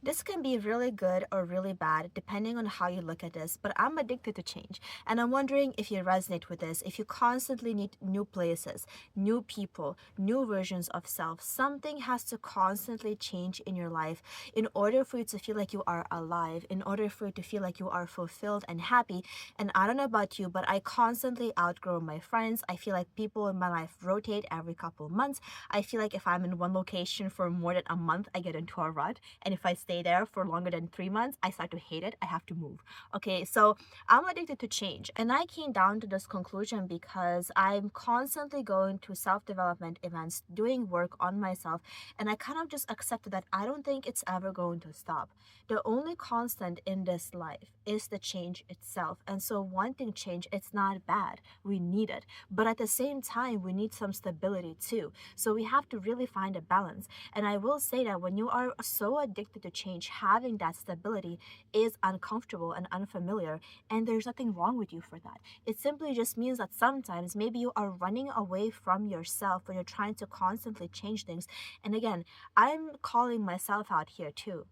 This can be really good or really bad depending on how you look at this, but I'm addicted to change. And I'm wondering if you resonate with this, if you constantly need new places, new people, new versions of self. Something has to constantly change in your life in order for you to feel like you are alive, in order for you to feel like you are fulfilled and happy. And I don't know about you, but I constantly outgrow my friends. I feel like people in my life rotate every couple of months. I feel like if I'm in one location for more than a month, I get into a rut. And if I stay there for longer than 3 months, I start to hate it. I have to move. Okay, so I'm addicted to change. And I came down to this conclusion because I'm constantly going to self-development events, doing work on myself. And I kind of just accepted that I don't think it's ever going to stop. The only constant in this life is the change itself. And so wanting change, it's not bad. We need it. But at the same time, we need some stability too. So we have to really find a balance. And I will say that when you are so addicted to change, having that stability is uncomfortable and unfamiliar. And there's nothing wrong with you for that. It simply just means that sometimes maybe you are running away from yourself when you're trying to constantly change things. And again, I'm calling myself out here too,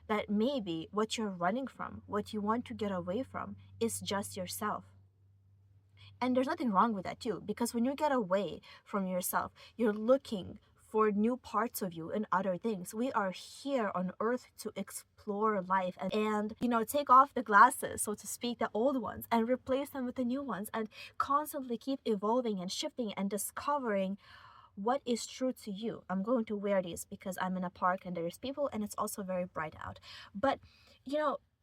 that maybe what you're running from, what you want to get away from, is just yourself. And there's nothing wrong with that too, because when you get away from yourself, you're looking for new parts of you and other things. We are here on earth to explore life and take off the glasses, so to speak, the old ones, and replace them with the new ones, and constantly keep evolving and shifting and discovering what is true to you. I'm going to wear these because I'm in a park and there's people and it's also very bright out. But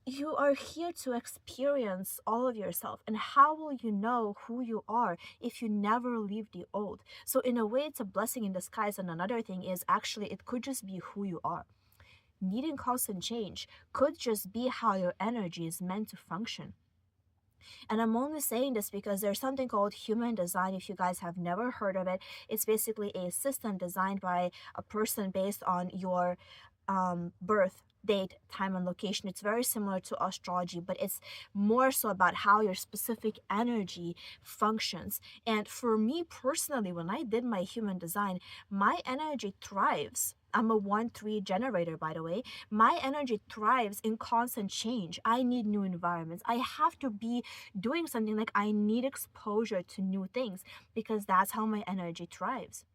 you are here to experience all of yourself. And how will you know who you are if you never leave the old? So in a way, it's a blessing in disguise. And another thing is, actually, it could just be who you are. Needing constant change could just be how your energy is meant to function. And I'm only saying this because there's something called human design. If you guys have never heard of it, it's basically a system designed by a person based on your birth date, time, and location. It's very similar to astrology, but it's more so about how your specific energy functions. And for me personally, when I did my human design, my energy thrives. I'm a 1-3 generator, by the way. My energy thrives in constant change. I need new environments. I have to be doing something, like I need exposure to new things, because that's how my energy thrives.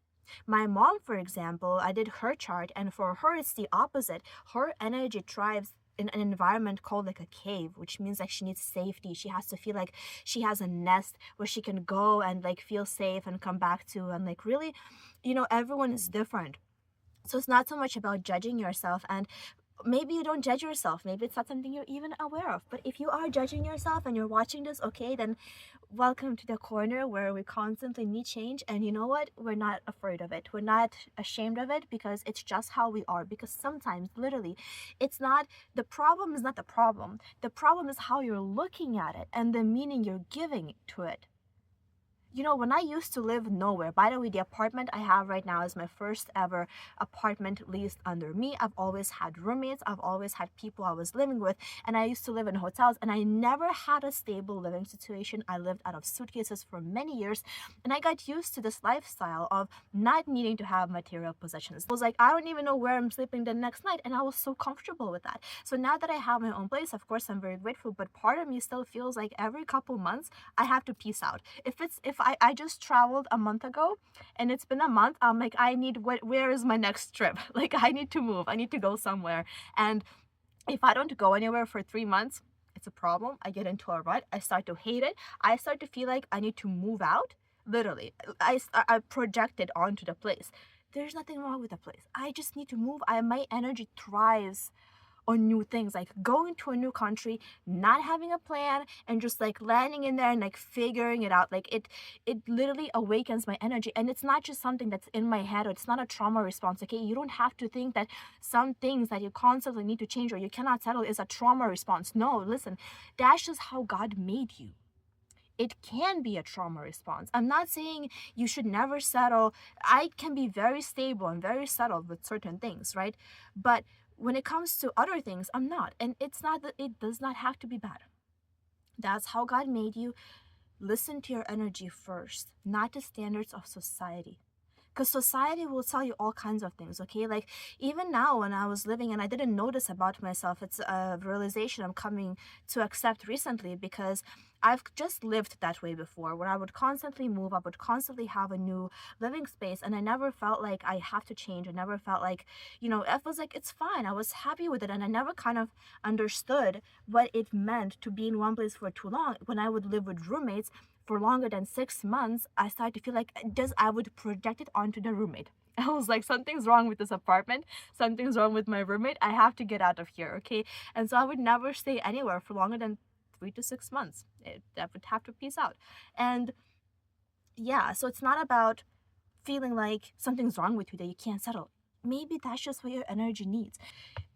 My mom, for example, I did her chart, and for her, it's the opposite. Her energy thrives in an environment called like a cave, which means like she needs safety. She has to feel like she has a nest where she can go and like feel safe and come back to. And like really, everyone is different. So it's not so much about judging yourself, and maybe you don't judge yourself. Maybe it's not something you're even aware of. But if you are judging yourself and you're watching this, okay, then welcome to the corner where we constantly need change. And you know what? We're not afraid of it. We're not ashamed of it, because it's just how we are. Because sometimes, literally, it's not, the problem is not the problem. The problem is how you're looking at it and the meaning you're giving to it. When I used to live nowhere, by the way, the apartment I have right now is my first ever apartment leased under me. I've always had roommates. I've always had people I was living with. And I used to live in hotels, and I never had a stable living situation. I lived out of suitcases for many years, and I got used to this lifestyle of not needing to have material possessions. I was like, I don't even know where I'm sleeping the next night. And I was so comfortable with that. So now that I have my own place, of course, I'm very grateful. But part of me still feels like every couple months I have to peace out. If I just traveled a month ago and it's been a month, I'm like, where is my next trip? Like, I need to move. I need to go somewhere. And if I don't go anywhere for 3 months, it's a problem. I get into a rut. I start to hate it. I start to feel like I need to move out. Literally, I project it onto the place. There's nothing wrong with the place. I just need to move. My energy thrives on new things, like going to a new country, not having a plan, and just like landing in there and like figuring it out. Like it literally awakens my energy. And it's not just something that's in my head, or it's not a trauma response. Okay, you don't have to think that some things that you constantly need to change or you cannot settle is a trauma response. No, listen, that's just how God made you. It can be a trauma response. I'm not saying you should never settle. I can be very stable and very settled with certain things, right? But when it comes to other things, I'm not. And it's not that it does not have to be bad. That's how God made you. Listen to your energy first, not the standards of society. Because society will tell you all kinds of things, okay? Like, even now when I was living and I didn't notice about myself, it's a realization I'm coming to accept recently, because I've just lived that way before, where I would constantly move, I would constantly have a new living space, and I never felt like I have to change. I never felt like, it was like, it's fine. I was happy with it, and I never kind of understood what it meant to be in one place for too long. When I would live with roommates for longer than 6 months, I started to feel like I would project it onto the roommate. I was like, something's wrong with this apartment. Something's wrong with my roommate. I have to get out of here, okay? And so I would never stay anywhere for longer than 3 to 6 months. I would have to peace out. And yeah, so it's not about feeling like something's wrong with you that you can't settle. Maybe that's just what your energy needs.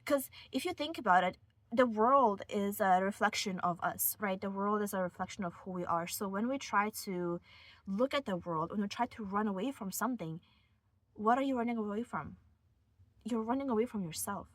Because if you think about it, the world is a reflection of us, right? The world is a reflection of who we are. So when we try to look at the world, when we try to run away from something, what are you running away from? You're running away from yourself.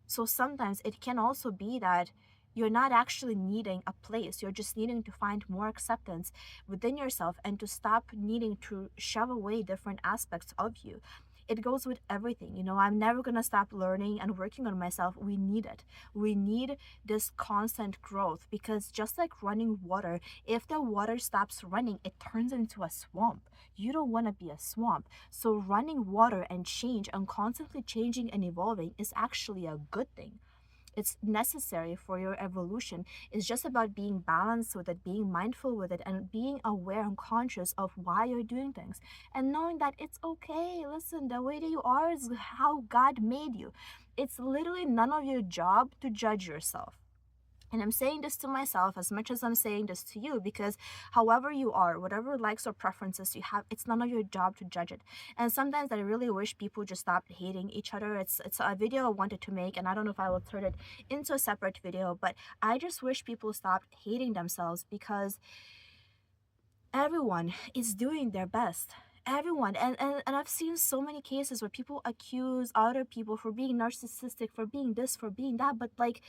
So sometimes it can also be that you're not actually needing a place. You're just needing to find more acceptance within yourself and to stop needing to shove away different aspects of you. It goes with everything. I'm never going to stop learning and working on myself. We need it. We need this constant growth, because just like running water, if the water stops running, it turns into a swamp. You don't want to be a swamp. So running water and change and constantly changing and evolving is actually a good thing. It's necessary for your evolution. It's just about being balanced with it, being mindful with it, and being aware and conscious of why you're doing things. And knowing that it's okay. Listen, the way that you are is how God made you. It's literally none of your job to judge yourself. And I'm saying this to myself as much as I'm saying this to you, because however you are, whatever likes or preferences you have, it's none of your job to judge it. And sometimes I really wish people just stopped hating each other. It's a video I wanted to make, and I don't know if I will turn it into a separate video, but I just wish people stopped hating themselves, because everyone is doing their best. Everyone. And I've seen so many cases where people accuse other people for being narcissistic, for being this, for being that, but like,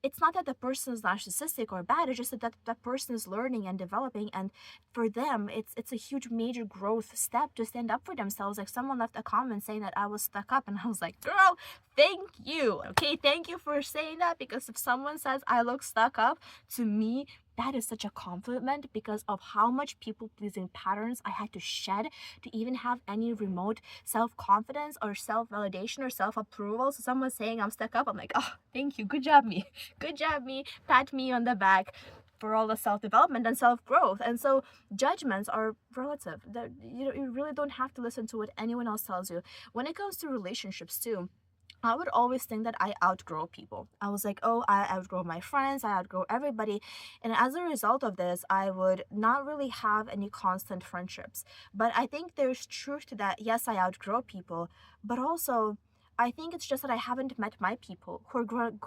it's not that the person is narcissistic or bad. It's just that person is learning and developing, and for them it's a huge major growth step to stand up for themselves. Like, someone left a comment saying that I was stuck up, and I was like, girl, thank you. Okay, thank you for saying that, because if someone says I look stuck up, to me, that is such a compliment, because of how much people-pleasing patterns I had to shed to even have any remote self-confidence or self-validation or self-approval. So someone saying I'm stuck up, I'm like, oh, thank you, good job me. Good job me. Pat me on the back for all the self-development and self-growth. And so judgments are relative. You really don't have to listen to what anyone else tells you. When it comes to relationships too, I would always think that I outgrow people. I was like, oh, I outgrow my friends, I outgrow everybody. And as a result of this, I would not really have any constant friendships. But I think there's truth to that. Yes, I outgrow people, but also I think it's just that I haven't met my people who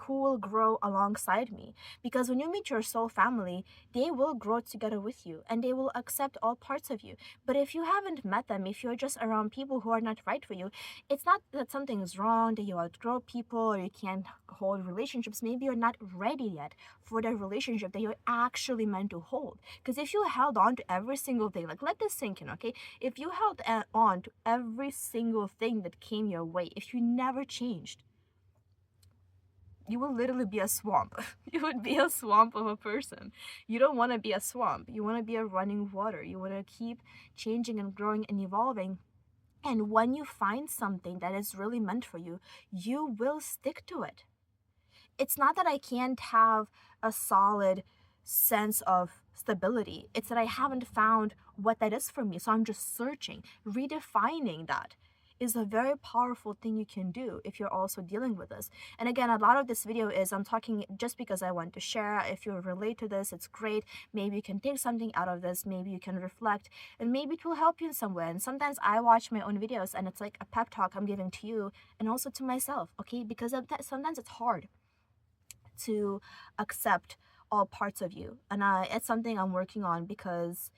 will grow alongside me. Because when you meet your soul family, they will grow together with you and they will accept all parts of you. But if you haven't met them, if you're just around people who are not right for you, it's not that something is wrong, that you outgrow people or you can't hold relationships. Maybe you're not ready yet for the relationship that you're actually meant to hold. Because if you held on to every single thing, like, let this sink in, okay? If you held on to every single thing that came your way, if you never changed, you will literally be a swamp. You would be a swamp of a person. You don't want to be a swamp. You want to be a running water. You want to keep changing and growing and evolving. And when you find something that is really meant for you, you will stick to it. It's not that I can't have a solid sense of stability. It's that I haven't found what that is for me. So I'm just searching. Redefining that is a very powerful thing you can do if you're also dealing with this. And again, a lot of this video is I'm talking just because I want to share. If you relate to this, it's great. Maybe you can take something out of this. Maybe you can reflect, and maybe it will help you in some way. And sometimes I watch my own videos and it's like a pep talk I'm giving to you and also to myself, okay? Because of that, sometimes it's hard to accept all parts of you. And it's something I'm working on, because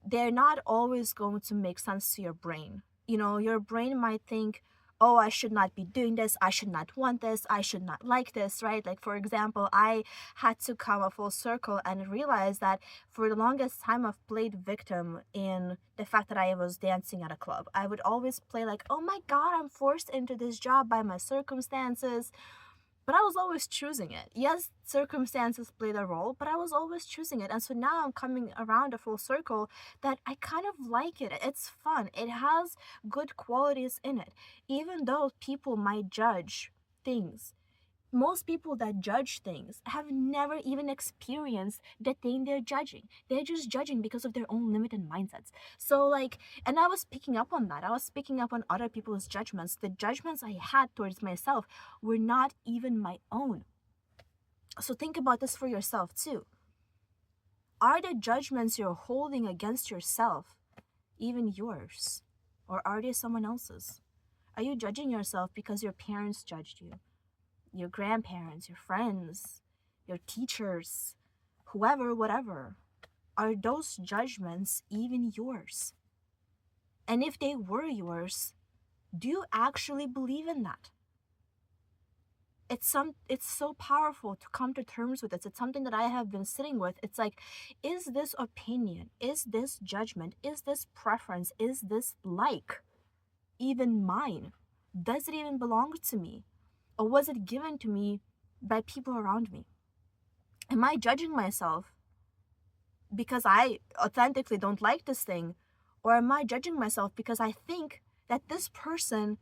they're not always going to make sense to your brain. Your brain might think, oh, I should not be doing this, I should not want this, I should not like this, right? Like, for example, I had to come a full circle and realize that for the longest time I've played victim in the fact that I was dancing at a club. I would always play like, oh my god, I'm forced into this job by my circumstances, but I was always choosing it. Yes, circumstances played a role, but I was always choosing it. And so now I'm coming around a full circle that I kind of like it. It's fun. It has good qualities in it. Even though people might judge things, most people that judge things have never even experienced the thing they're judging. They're just judging because of their own limited mindsets. So, like, and I was picking up on that. I was picking up on other people's judgments. The judgments I had towards myself were not even my own. So, think about this for yourself too. Are the judgments you're holding against yourself even yours? Or are they someone else's? Are you judging yourself because your parents judged you? Your grandparents, your friends, your teachers, whoever, whatever, are those judgments even yours? And if they were yours, do you actually believe in that? It's so powerful to come to terms with it. It's something that I have been sitting with. It's like, is this opinion, is this judgment, is this preference, is this like even mine? Does it even belong to me? Or was it given to me by people around me? Am I judging myself because I authentically don't like this thing? Or am I judging myself because I think that this person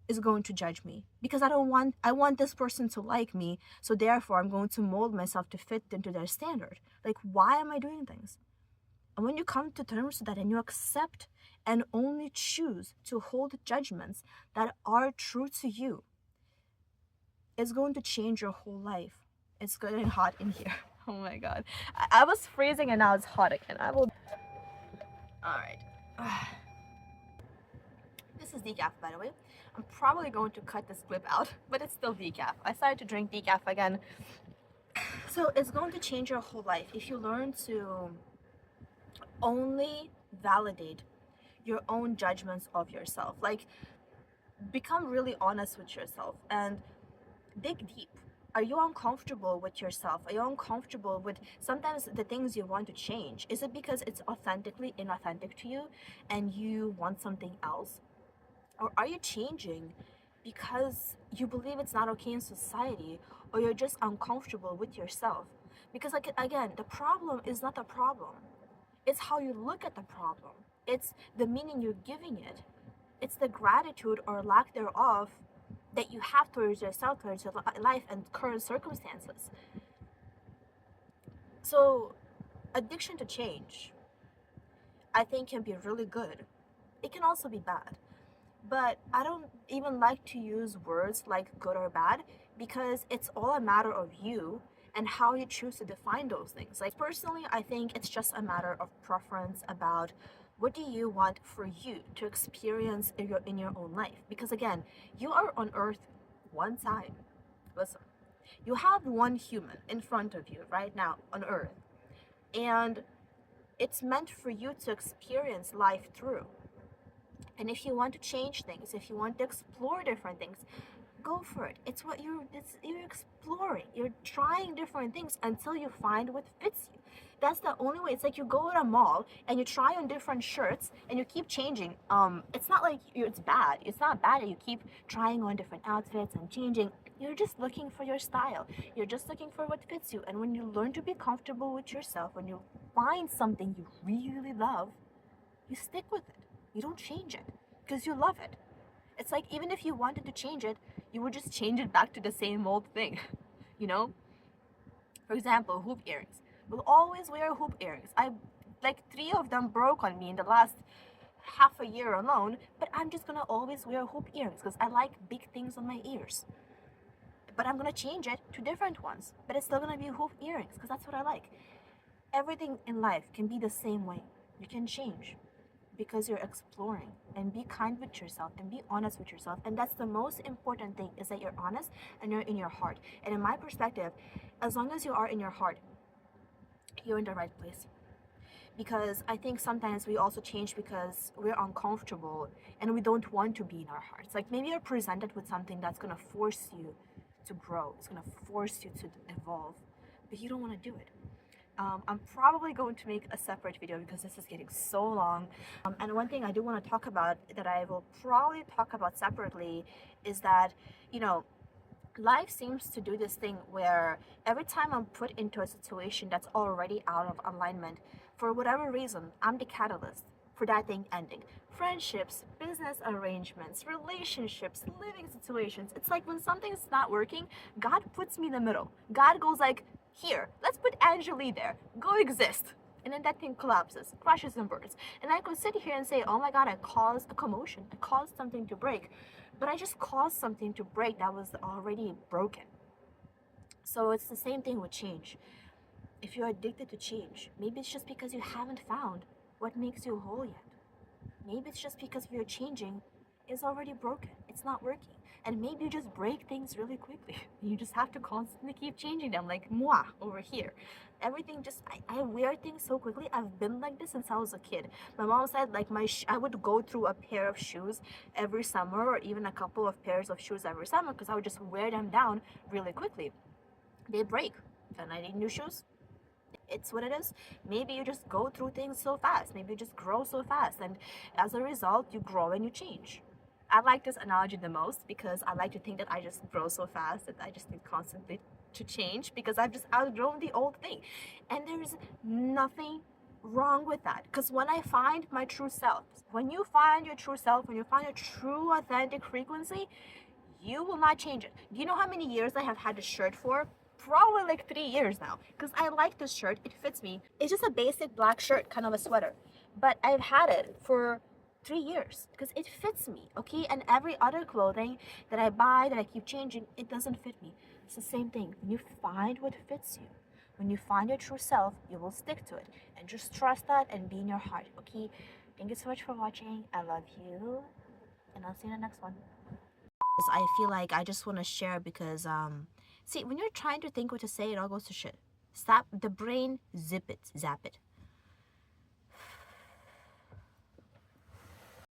is going to judge me? Because I want this person to like me, so therefore I'm going to mold myself to fit into their standard. Like, why am I doing things? And when you come to terms with that and you accept and only choose to hold judgments that are true to you, it's going to change your whole life. It's getting hot in here. Oh my god. I was freezing and now it's hot again. Alright. This is decaf, by the way. I'm probably going to cut this clip out, but it's still decaf. I started to drink decaf again. So it's going to change your whole life if you learn to only validate your own judgments of yourself. Like, become really honest with yourself and dig deep. Are you uncomfortable with yourself? Are you uncomfortable with sometimes the things you want to change? Is it because it's authentically inauthentic to you and you want something else? Or are you changing because you believe it's not okay in society, or you're just uncomfortable with yourself? Because, like, again, the problem is not the problem. It's how you look at the problem. It's the meaning you're giving it. It's the gratitude or lack thereof that you have towards yourself, towards your life and current circumstances. So, addiction to change, I think, can be really good. It can also be bad. But I don't even like to use words like good or bad, because it's all a matter of you and how you choose to define those things. Like, personally, I think it's just a matter of preference about what do you want for you to experience in your own life. Because again, you are on earth one time. Listen, you have one human in front of you right now on earth, and it's meant for you to experience life through. And if you want to change things, if you want to explore different things, go for it. You're exploring. You're trying different things until you find what fits you. That's the only way. It's like you go to a mall and you try on different shirts and you keep changing. It's not like it's bad. It's not bad that you keep trying on different outfits and changing. You're just looking for your style. You're just looking for what fits you. And when you learn to be comfortable with yourself, when you find something you really love, you stick with it. You don't change it because you love it. It's like, even if you wanted to change it, you would just change it back to the same old thing, you know? For example, hoop earrings. We'll always wear hoop earrings. Like 3 of them broke on me in the last half a year alone, but I'm just gonna always wear hoop earrings because I like big things on my ears. But I'm gonna change it to different ones, but it's still gonna be hoop earrings because that's what I like. Everything in life can be the same way. You can change because you're exploring, and be kind with yourself and be honest with yourself. And that's the most important thing, is that you're honest and you're in your heart. And in my perspective, as long as you are in your heart, you're in the right place. because I think sometimes we also change because we're uncomfortable and we don't want to be in our hearts. Like maybe you're presented with something that's gonna force you to grow, it's gonna force you to evolve, but you don't want to do it. I'm probably going to make a separate video because this is getting so long. And one thing I do want to talk about that I will probably talk about separately is that, you know, life seems to do this thing where every time I'm put into a situation that's already out of alignment, for whatever reason, I'm the catalyst for that thing ending. Friendships, business arrangements, relationships, living situations. It's like when something's not working, God puts me in the middle. God goes like, here, let's put Angeli there. Go exist. And then that thing collapses, crashes and burns. And I could sit here and say, oh my God, I caused a commotion. I caused something to break. But I just caused something to break that was already broken. So it's the same thing with change. If you're addicted to change, maybe it's just because you haven't found what makes you whole yet. Maybe it's just because you're changing is already broken. It's not working. And maybe you just break things really quickly. You just have to constantly keep changing them, like moi over here. Everything just, I wear things so quickly. I've been like this since I was a kid. My mom said like I would go through a pair of shoes every summer or even a couple of pairs of shoes every summer because I would just wear them down really quickly. They break. Then I need new shoes. It's what it is. Maybe you just go through things so fast. Maybe you just grow so fast. And as a result, you grow and you change. I like this analogy the most because I like to think that I just grow so fast that I just need constantly to change because I've just outgrown the old thing. And there's nothing wrong with that because when I find my true self, when you find your true self, when you find your true authentic frequency, you will not change it. Do you know how many years I have had this shirt for? Probably like 3 years now because I like this shirt. It fits me. It's just a basic black shirt, kind of a sweater, but I've had it for 3 years because it fits me, okay? And every other clothing that I buy, that I keep changing, it doesn't fit me. It's the same thing. When you find what fits you, when you find your true self, you will stick to it and just trust that and be in your heart, okay? Thank you so much for watching. I love you, and I'll see you in the next one. I feel like I just want to share because see, when you're trying to think what to say, it all goes to shit. Stop the brain, zap it.